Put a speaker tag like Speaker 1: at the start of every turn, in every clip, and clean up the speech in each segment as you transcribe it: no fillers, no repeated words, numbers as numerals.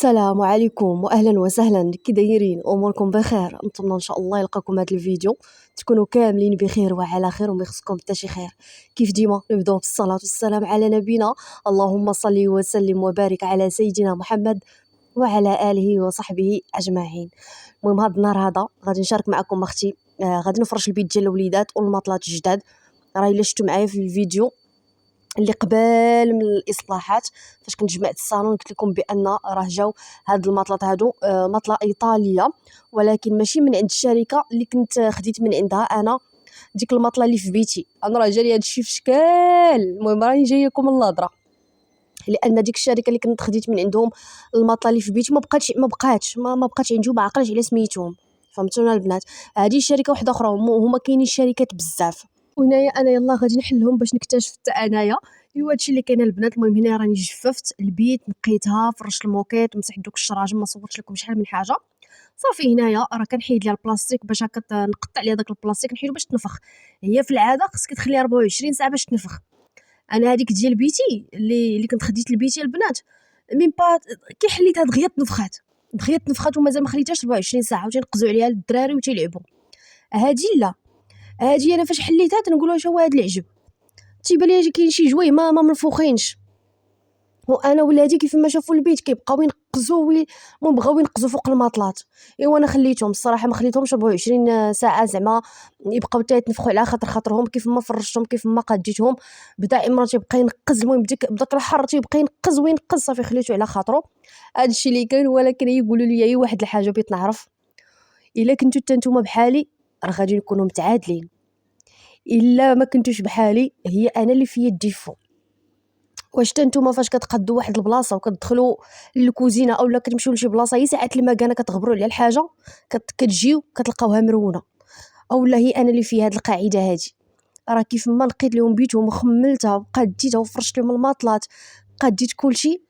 Speaker 1: السلام عليكم واهلا وسهلا، كي دايرين؟ اموركم بخير؟ نتمنى ان شاء الله يلقاكم هذا الفيديو تكونوا كاملين بخير وعلى خير وما يخصكم حتى شي خير. كيف ديما نبداو بالصلاه والسلام على نبينا، اللهم صل وسلم وبارك على سيدنا محمد وعلى اله وصحبه اجمعين. المهم هذا النهار هذا غادي نشارك معكم اختي، غادي نفرش البيت ديال الوليدات والمطلات الجداد. راه الا شفتوا معايا في الفيديو اللي قبل من الاصلاحات فاش كنت جمعت الصالون قلت لكم بان راه جاو هاد المطلات هادو مطله ايطاليه، ولكن ماشي من عند الشركه اللي كنت خديت من عندها انا. ديك المطله اللي في بيتي انا راه جالي هادشي في شكل. المهم راني جايه لكم من الهضره، لان ديك الشركه اللي كنت خديت من عندهم المطله اللي في بيتي ما بقاتش عندي وما عقلتش على سميتهم. فهمتونا البنات؟ هذه شركه واحده اخرى، هما كاينين شركات بزاف، وهنايا انا يلا غادي نحلهم باش نكتشف حتى انايا ايوا هادشي اللي كاين البنات. المهم هنا راني جففت البيت، نقيتها، فرشت الموكيت، مسحت دوك الشراجم، ما صورتش لكم شحال من حاجه. صافي هنايا راه كنحيد ليها البلاستيك باش هكا نقطع ليها داك البلاستيك نحيدو باش تنفخ. هي في العاده خصك تخليها 24 ساعه باش تنفخ. انا هذيك ديال بيتي اللي كنت خديت لبيتي البنات من بعد كي حليتها دغيا نفخات ومازال ما خليتهاش 24 ساعه وتنقزوا عليها الدراري وتيلعبوا. هادي لا، هادي انا فاش حليتها تنقول واش هو هاد العجب، تيبان لي كاين شي جويه ما منفوخينش. وانا ولادي كيف ما شافوا البيت كيبقاو ينقزوا بغاو ينقزوا فوق الماطلات. ايوا انا خليتهم الصراحه، ما خليتهمش 24 ساعه زعما يبقاو حتى يتنفخوا على خاطرهم. كيف ما فرشتهم كيف ما قديتهم بدا امرا تيبقى ينقز. المهم بداك الحر تيبقى ينقز وينقز، صافي خليته على خاطرو. هادشي اللي كاين. ولكن يقولوا لي اي واحد الحاجه بغيت نعرف، الا كنتو حتى نتوما بحالي راه غادي نكونوا متعادلين، الا ما كنتوش بحالي هي انا اللي فيا الديفو. واش حتى نتوما فاش كتقدوا واحد البلاصه وكتدخلوا للكوزينه اولا كتمشيو لشي بلاصه هي ساعات المكانه كتغبروا على الحاجه كتجيو كتلقاوها مرونه؟ اولا هي انا اللي فيها هاد القاعده هادي. راه كيف ما لقيت لهم بيتهم وخملتها وقديتها وفرشت لهم الماطلات قديت كلشي،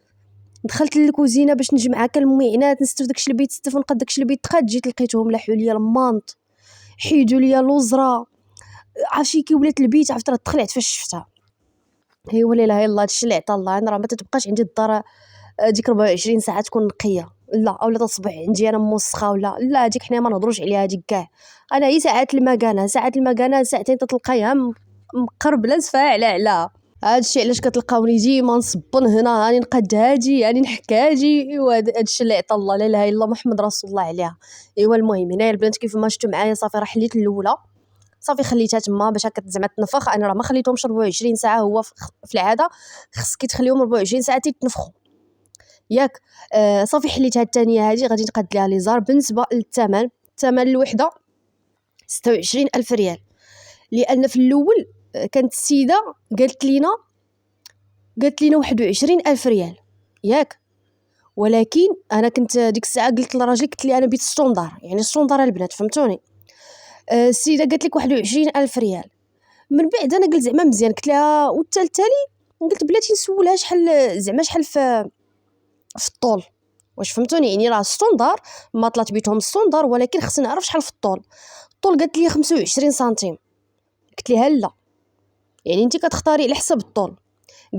Speaker 1: دخلت للكوزينه باش نجمع هكا المعينات نستف داكشي البيت ستف ونقد داكشي البيت تقاد، جيت لقيتهم لاحوا ليا المانط، حيدوا ليا لوزره. عرفتي كي ولات البيت عرفت راه تخلعت فاش شفتها. هي ولا اله الا الله، هادشي اللي عطا الله. انا راه ما تتبقاش عندي الدار ديك 24 ساعه تكون نقيه، لا اولا تصبح عندي انا موسخه ولا لا، هذيك حنا ما نهضروش عليها هذيك كاع. انا هي ساعات المكانه ساعتين تتلقايها مقربله سفاعله على هادشي. علاش كتلقاوني ديما نصبن هنا، راني نقد هادي راني نحك هادي. ايوا هادشي اللي عطا الله، لا اله الا الله محمد رسول الله عليها. ايوا المهم هنايا البنات كيف ما شفتوا معايا صافي راه حليت الاولى، صافي خليتها تما باش هكا زعما تنفخ. انا راه ما خليتهمش 24 ساعه، هو في العاده خصك تخليهم 24 ساعه تيتنفخوا ياك. صافي حليتها الثانيه هذه غادي نقاد ليها لي زار. بالنسبه للثمن، الثمن الوحده 26 الف ريال، لان في الاول كانت السيده قالت لينا 21 الف ريال ياك. ولكن انا كنت ديك الساعه قلت لراجلي قلت لي انا بيت ستوندار، يعني ستوندار البنات فهمتوني. السيده قالت لك 21 الف ريال. من بعد انا قلت زعما مزيان، قلت لها والتالي قلت بلاتي نسولها شحال زعما شحال في الطول، واش فهمتوني؟ يعني راه ستوندار ما طلعت بيتهم ستوندار، ولكن خصني نعرف شحال في الطول قالت لي 25 سنتيم. قلت لها لا، يعني انت كتختاري على حسب الطول.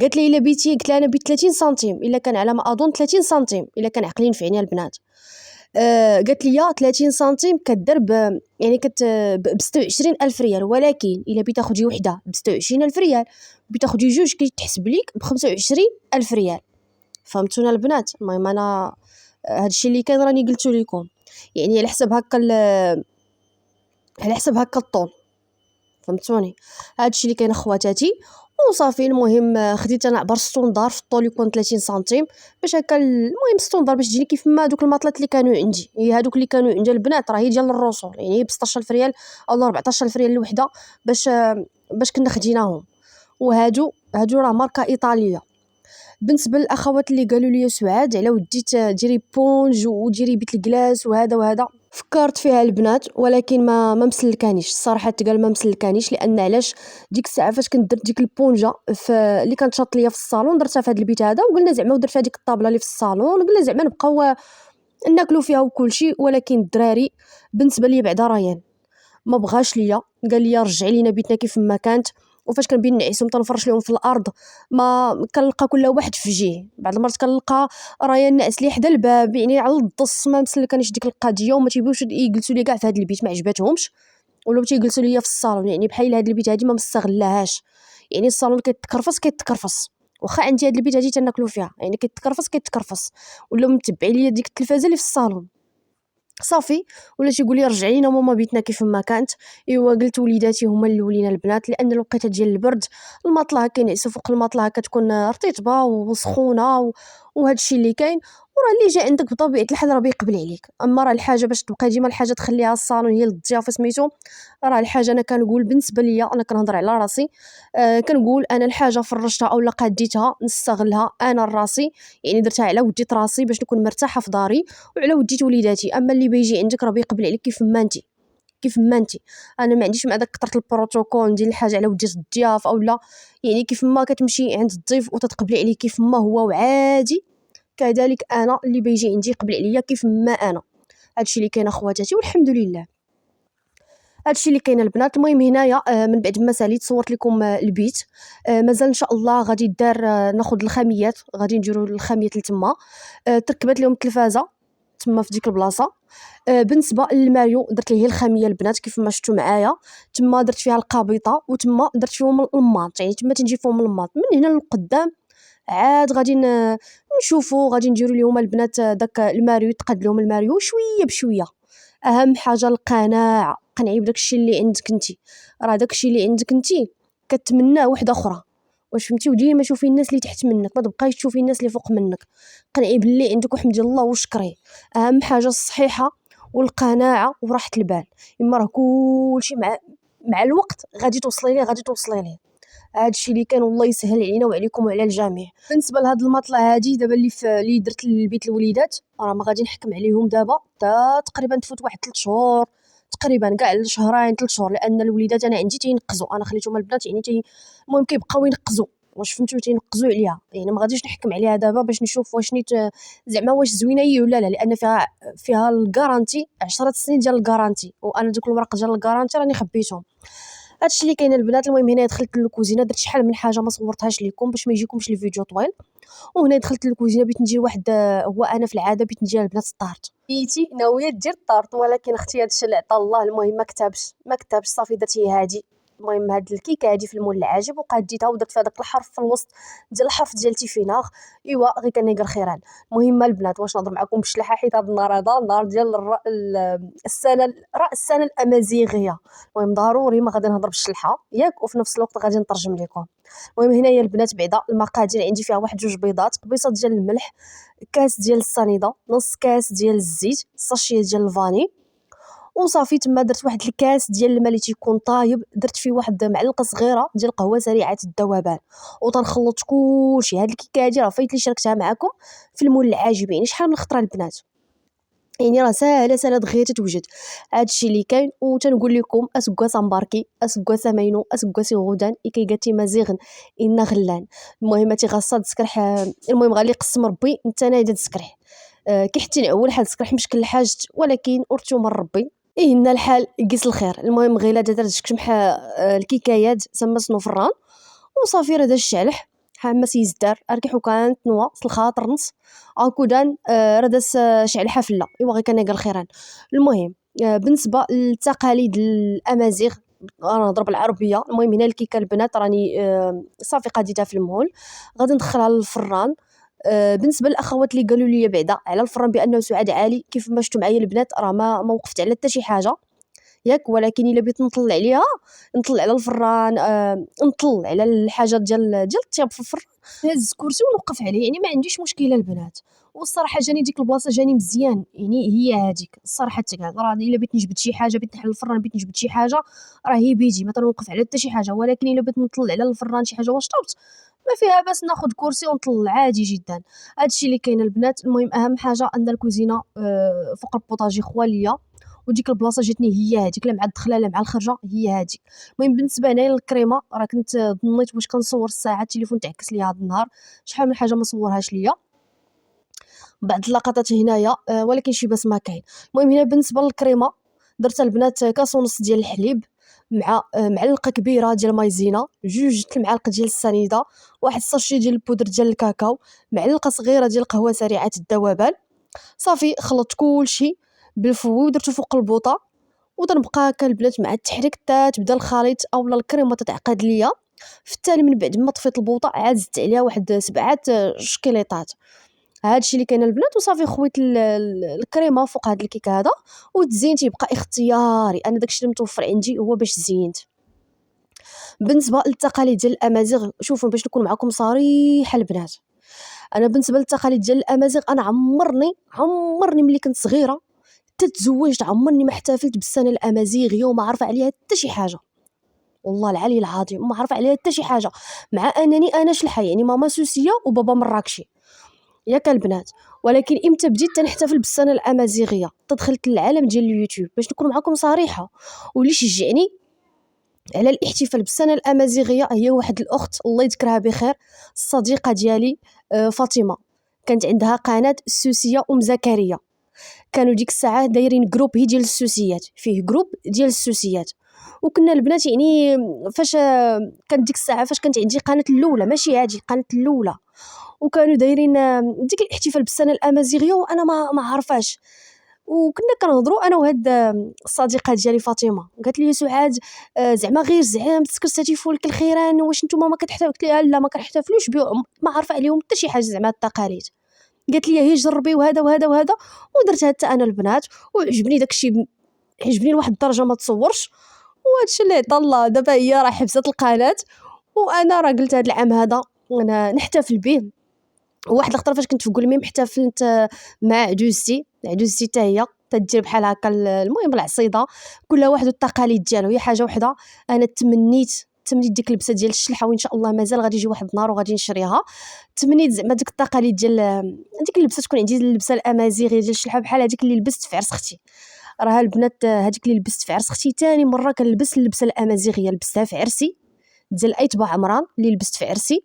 Speaker 1: قالت لي الا بيتي، قلت لها انا بيت 30 سنتيم، الا كان على ما اظن 30 سنتيم الا كان عقلين في عينيا البنات. قالت لي 30 سنتيم كضرب يعني ب 26 الف ريال، ولكن الا بغيتي تاخدي وحده ب 26 الف ريال بتاخدي جوج كيتحسب ليك ب 25 الف ريال. فهمتونا البنات؟ المهم انا هادشي اللي كان راني قلتو لكم، يعني على حسب هكا على حسب هكا الطول. فهمتوني؟ هادشي اللي كاين اخواتاتي. وصافي المهم خديت انا عبر ستوندار في الطول يكون 30 سنتيم باش هكا. المهم ستوندار باش تجيني كيف ما دوك الماطلات اللي كانوا عندي، هي هادوك اللي كانوا عند البنات راه هي ديال الرسول، يعني هي ب 16000 ريال او 14000 ريال الوحده باش كنا خديناهم. وهادو راه ماركه ايطاليه. بالنسبه للاخوات اللي قالوا لي سعاد على وديت ديري بونج وديري بيت الكلاس وهذا فكرت فيها البنات، ولكن ما مسلكانيش الصراحه. تقال ما مسلكانيش لان علاش ديك الساعه فاش كنت درت ديك البونجه اللي كانت شاط ليا في الصالون درتها في هذا البيت هذا، وقلنا زعما ودرت هذيك الطابله اللي في الصالون قلنا زعما نبقاو ناكلوا فيها وكل شيء. ولكن الدراري بالنسبه لي بعدا ريان ما بغاش ليا، قال لي رجعي لينا بيتنا كيف ما كانت، وفاش كنبين نعسهم تنفرش لهم في الارض، ما كنلقى كل واحد في جهه. بعض المرات كنلقى رايا الناس اللي حدا الباب يعني على الضص ما مسلكانيش ديك القضيه، وما تيبغيوش يجلسوا لي كاع في هذا البيت، ما عجباتهمش ولاو تيجلسوا ليا في الصالون، يعني بحال هذا البيت هادي ما مستغلاهاش. يعني الصالون كيتكرفص واخا عندي هذا البيت هادي تناكلوا فيها، يعني كيتكرفص ولاو متبعين ليا ديك التلفازه اللي في الصالون صافي. ولا تيقول لي رجعي لينا ماما بيتنا كيف ما كانت. ايوا قلت وليداتي هما الاولين البنات، لان الوقيته ديال البرد المطلعه كينعسوا فوق المطلعه كتكون رطيبه وسخونه وهذا الشيء اللي كاين. وراه اللي جا عندك بطبيعه الحال راه بيقبل عليك. اما راه الحاجه باش تبقى ديما الحاجه تخليها الصالون هي للضيافه سميتو، راه الحاجه انا كنقول بالنسبه ليا انا كنهضر على راسي. كنقول انا الحاجه فرشتها اولا قاديتها نستغلها انا راسي، يعني درتها على وديت راسي باش نكون مرتاحه في داري وعلى وديت وليداتي. اما اللي بيجي عندك راه بيقبل عليك كيف ما انت. انا ما عنديش مع داك كثره البروتوكول ندير الحاجه على وديت الضياف اولا، يعني كيف ما كتمشي عند الضيف وتتقبلي عليه كيف ما هو وعادي، كذلك انا اللي بيجي عندي يقبل عليا كيف ما انا. هادشي اللي كاين اخواتاتي والحمد لله. هادشي اللي كاين البنات. المهم هنايا من بعد ما ساليت صورت لكم البيت. مازال ان شاء الله غادي دار ناخذ الخاميات، غادي نديروا الخاميات لتما. تركبت لهم التلفازه تما في ديك البلاصه. بالنسبه للمايو درت ليه الخاميه البنات كيف ما شفتوا معايا. تما درت فيها القابطه وتما درت فيهم الاماط، يعني تما تنجي فيهم الاماط. من هنا للقدام عاد غادي نشوفوا غادي نديروا لهم البنات داك الماريو، يتقاد لهم الماريو شويه بشويه. اهم حاجه القناعه، قنعي بداك الشيء اللي عندك انتي. راه داك الشيء اللي عندك انتي كتمناه وحده اخرى، واش فهمتي؟ وديما شوفي الناس اللي تحت منك، ما تبقايش تشوفي الناس اللي فوق منك. قنعي باللي عندك وحمدي الله وشكريه. اهم حاجه الصحيحه والقناعه وراحه البال. اما راه كلشي مع الوقت غادي توصلي ليه. هادشي اللي كان، والله يسهل علينا وعليكم وعلى الجميع. بالنسبه لهاد المطلع هادي دابا اللي درت للبيت الوليدات، راه ما غادي نحكم عليهم دابا حتى تقريبا تفوت واحد 3 شهور تقريبا، كاع شهرين 3 شهور، لان الوليدات انا عندي تينقزوا. انا خليتهم البنات يعني المهم كيبقاو ينقزوا، واش فهمتوا؟ تينقزوا عليها، يعني ما غاديش نحكم عليها دابا باش نشوف واش نيت زعما واش زوينه هي ولا لا، لان فيها الكارانتي 10 سنين ديال الكارانتي، وانا دوك الوراق ديال الكارانتي راني خبيتهم. هادشي اللي كاين البنات. المهم هنا دخلت للكوزينه، درت شحال من حاجه ما صورتهاش لكم باش ما يجيكمش الفيديو طويل. وهنا دخلت للكوزينه بغيت ندير واحد هو انا في العاده بغيت ندير البنات الطارت. بيتي ناويه دير الطارت، ولكن اختي هادشي اللي عطا الله المهم ما كتبش صافي درت هي هادي. المهم هاد الكيكه هادي في المول العاجب وقاديتها ودرت فيها داك الحرف في الوسط ديال الحرف ديال تيفيناغ. ايوا غير كان يقال خيران. المهم البنات واش نهضر معكم بشلاحه، حيت هاد النهار هذا النهار ديال السنه الامازيغيه. المهم ضروري ما غادي نهضر بالشلحه ياك، وفي نفس الوقت غادي نترجم لكم. المهم هنايا البنات بعدا المقادير عندي فيها واحد 2 بيضات، قبيصه ديال الملح، كاس ديال الصنيده، نص كاس ديال الزيت، ساشيه ديال الفاني، وصافي. تما درت واحد الكاس ديال الماء اللي تيكون طايب، درت فيه واحد معلقه صغيره ديال القهوه سريعه الذوبان، وتنخلط كلشي. هاد الكيكه هادي راه فايت لي شاركتها معكم في المول العاجب، يعني شحال من خطره البنات، يعني راه ساهله دغيا تتوجد. هادشي اللي كاين. وتنقول لكم اسكوا سامباركي اسكوا سامينو اسكوا سي غودان اكي غاتي مزيغن ان غلان. المهم تيغصد تسكرح. المهم غالي قسم ربي انت نايده تسكرح. كي حتى نعول حال تسكرح مشكل الحاجه، ولكن ارتو من ربي إن الحال قيس الخير. المهم غيلا درت شكشمح الكيكايات سما سنوفران وصافي. راه دا الشعلح حما سيزدار اركح وكانت نوا الخاطر نص اكودان راه داس شعلحه فله. ايوا غير كان قال خيران. المهم بالنسبه للتقاليد الامازيغ انا نضرب العربيه. المهم هنا الكيكه البنات راني صافي قاديتها في المول، غادي ندخلها للفران. بالنسبه للاخوات اللي قالوا لي بعدا على الفران بانه سعاد عالي، كيف ما شفتوا معايا البنات راه ما وقفت على حتى شي حاجه ياك، ولكن الا بغيت نطلع عليها نطلع على الفران نطلع على الحاجه ديال الطياب في الفران، نهز كرسي ونوقف عليه، يعني ما عنديش مشكله البنات. والصراحه جاني ديك البلاصه جاني مزيان، يعني هي هذيك الصراحه تقال. راه الا بغيت نجبد شي حاجه، بغيت نحل الفران، بغيت نجبد شي حاجه، راه هي بيدي ما تنوقف على حتى شي حاجه. ولكن الا بغيت نطلع على الفران شي حاجه واش طابت ما فيها باس، ناخذ كرسي ونطلع عادي جدا. هادشي اللي كاين البنات. المهم اهم حاجه ان الكوزينه فوق البوطاجي خواليه، وديك البلاصه جاتني هي هذيك، لا مع الدخله لا مع الخرجه هي هذيك. المهم بالنسبه هنايا للكريمه راه كنت ظنيت واش كنصور الساعه التليفون تعكس ليا هذا النهار، شحال من حاجه ما صورهاش ليا بعض اللقطات هنايا ولكن شي باس ما كاين. المهم هنا بالنسبه للكريمه درت البنات كاس ونص ديال الحليب مع معلقه كبيره ديال مايزينا، 2 المعالق ديال السنيده، واحد الساشي ديال البودر ديال الكاكاو، معلقه صغيره ديال القهوه سريعه الذوبان. صافي خلطت كلشي بالفوي ودرتو فوق البوطه، وتنبقى هكا البنات مع التحريك حتى تبدا الخليط اولا الكريمه تتعقد ليا. في التالي من بعد ما طفيت البوطه عاد زدت عليها واحد 7 شكيليطات. هادشي اللي كاين البنات. وصافي خويت الكريمه فوق هاد الكيك هذا، والتزيين تيبقى اختياري، انا داكشي اللي متوفر عندي هو باش زينت. بالنسبه للتقاليد ديال الامازيغ، شوفوا باش نكون معكم صريحه البنات، انا بالنسبه للتقاليد ديال الامازيغ انا عمرني ملي كنت صغيره تزوجت، عمرني ما احتفلت بالسنه الامازيغيه وما عارفه عليها حتى شي حاجه، والله العلي العظيم ما عارفه عليها حتى شي حاجه، مع انني انا شلحه يعني ماما سوسيه وبابا مراكشي ياك البنات. ولكن امتى بديت تنحتفل بالسنه الامازيغيه؟ تدخلت للعالم ديال اليوتيوب باش نكون معكم صريحه. واللي شجعني على الاحتفال بالسنه الامازيغيه هي واحد الاخت الله يذكرها بخير، الصديقه ديالي فاطمه، كانت عندها قناه السوسيه زكريا. كانوا ديك الساعه دايرين جروب هي ديال السوسيات، فيه جروب ديال السوسيات. وكنا البنات يعني فاش كانت ديك الساعه فاش كانت عندي قناه الاولى ماشي هادي قناه الاولى، وكانوا دايرين ديك الاحتفال بالسنه الامازيغيه وانا ما عارفاش. وكنا كنهضروا انا وهاد الصديقه ديالي فاطمه، قالت لي سعاد زعما غير زعما تسكرتي فولك الخيران واش نتوما ما كتحتفلوا؟ قلت لها لا ما كنحتفلوش بهم، ما عارفه عليهم حتى شي حاجه زعما التقاليد. قالت لي هي جربي وهذا وهذا وهذا، ودرتها حتى انا البنات وعجبني داكشي، عجبني لواحد الدرجه ما تصورش. وهادشي اللي عطا الله دابا هي راه حبست القناه، وانا راه قلت هذا العام هذا انا نحتفل به. واحد الخطره فاش كنت في قلميم احتفلت مع عجوزتي حتى هي تدير بحال هكا المهم العصيده، كل واحد والتقاليد ديالو. هي حاجه وحده انا تمنيت ديك اللبسه ديال الشلحه، وان شاء الله مازال غادي يجي واحد النهار وغادي نشريها. تمنيت زعما ديك التقاليد ديال ديك اللبسه تكون عندي، اللبسه الامازيغيه ديال الشلحه بحال هذيك اللي لبست في عرس اختي. راه البنات هذيك اللي لبست في عرس اختي ثاني مره كنلبس اللبسه الامازيغيه، لبستها في عرسي ديال ايت با عمران اللي لبست في عرسي،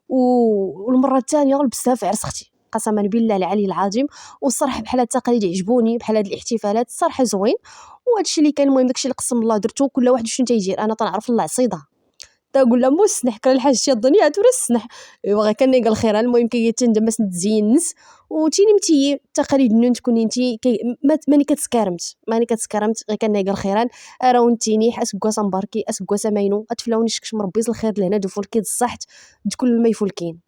Speaker 1: والمره الثانيه لبستها في عرس اختي قسما بالله العلي العظيم. والصراحه بحال هاد التقاليد عجبوني، بحال هاد الاحتفالات الصراحه زوين. وهادشي اللي كان المهم داكشي اللي قسم الله درتو، كل واحد شنو تيدير. انا تنعرف العصيده تقول لها مو السنح كرا الحاجه الدنيا تورا السنح، ايوا غير كان يقال خير المهم كيتندم باش نتزين الناس. وتيني متي التقاليد نون تكوني نتي ماني كتسكرمت غير كان يقال خيران راه نتيني حاس كواسا مباركي اس كواسا ماينو اتفلاوني شكش مربيز الخير لهنا دو فولكي الصحت تكون ما يفولكين.